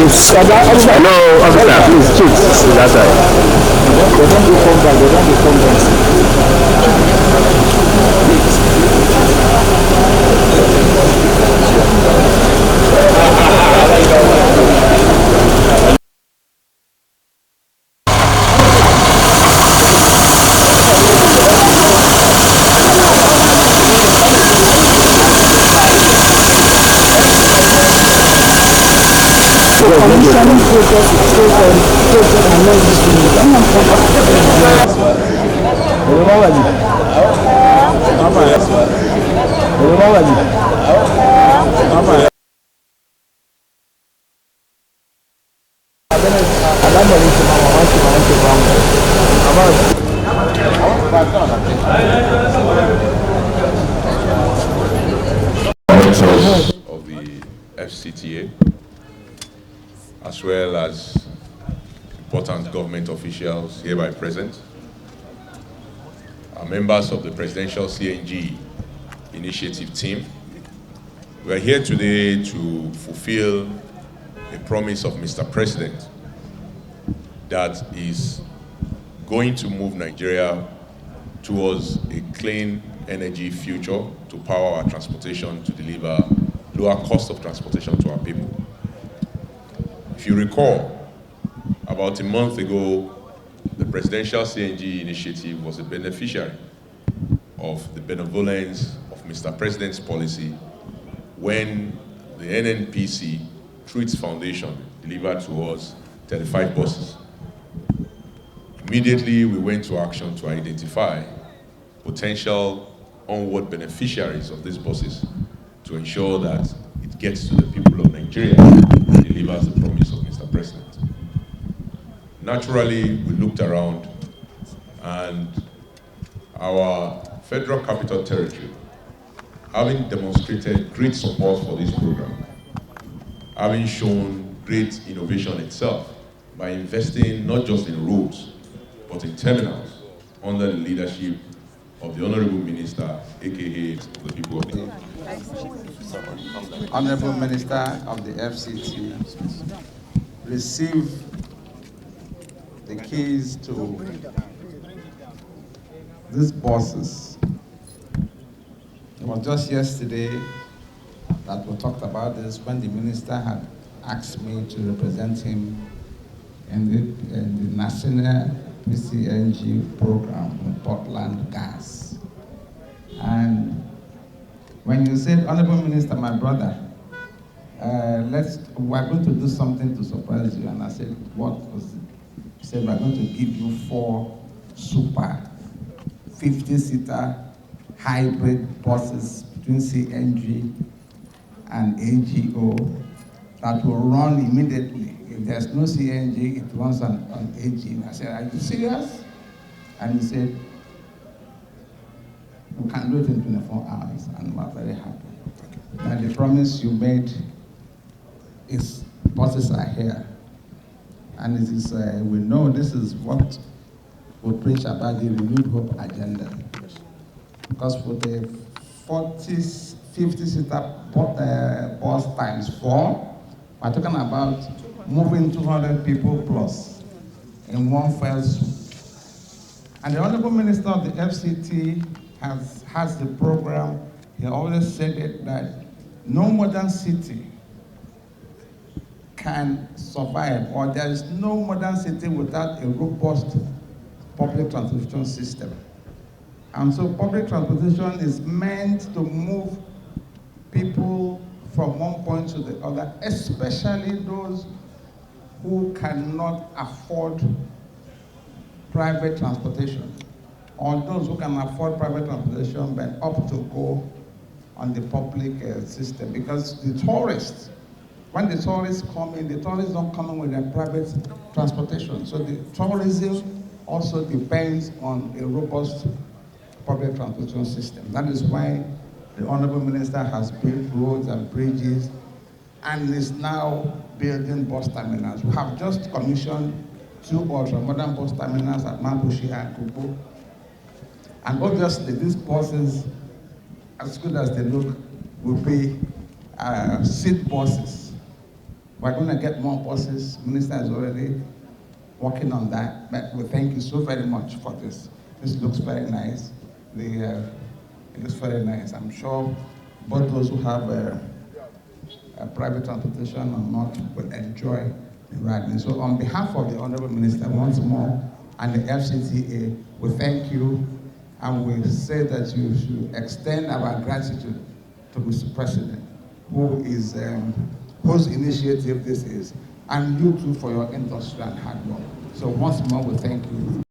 chiefs. Hello, officer, please, chiefs. That's right. They don't become back. They don't become back. Of the FCTA, as well as important government officials hereby present, are members of the Presidential CNG Initiative team. We are here today to fulfill a promise of Mr. President that is going to move Nigeria towards a clean energy future to power our transportation, to deliver lower cost of transportation to our people. If you recall, about a month ago, the Presidential CNG Initiative was a beneficiary of the benevolence of Mr. President's policy when the NNPC, through its foundation, delivered to us 35 buses. Immediately, we went to action to identify potential onward beneficiaries of these buses to ensure that it gets to the people of Nigeria and delivers the promise of Mr. President. Naturally, we looked around and our Federal Capital Territory, having demonstrated great support for this program, having shown great innovation itself by investing not just in roads, but in terminals under the leadership of the Honorable Minister, aka the people of the Honorable Minister of the FCT, receive the keys to these buses. It was just yesterday that we talked about this when the minister had asked me to represent him in the national PCNGi program on Portland Gas. And when you said, Honorable Minister, my brother, we're going to do something to surprise you. And I said, what was it? He said, we're going to give you 4 super 50-seater hybrid buses between CNG and AGO that will run immediately. If there's no CNG, it runs on AG. I said, are you serious? And he said, we can do it in 24 hours, and we're very happy. And the promise you made is buses are here. And it is, we know this is what we preach about the renewed hope agenda. Because for the 50-seater bus times 4, we're talking about moving 200 people plus in one fell swoop. And the Honorable Minister of the FCT has the program. He always said it that no modern city can survive, or there is no modern city without a robust public transportation system. And so public transportation is meant to move people from one point to the other, especially those who cannot afford private transportation, or those who can afford private transportation but opt to go on the public system. Because the tourists, when the tourists come in, the tourists don't come in with their private transportation. So the tourism also depends on a robust public transportation system. That is why the Honorable Minister has built roads and bridges and is now building bus terminals. We have just commissioned 2 ultra-modern bus terminals at Mabushi and Kubo. And obviously these buses, as good as they look, will be seat buses. We're going to get more buses. Minister is already working on that. But we thank you so very much for this. This looks very nice. It looks very nice. I'm sure both those who have a private transportation or not will enjoy the riding. So on behalf of the Honorable Minister, once more, and the FCTA, we thank you, and we say that you should extend our gratitude to Mr. President, whose initiative this is, and you too for your industry and hard work. So once more, we thank you.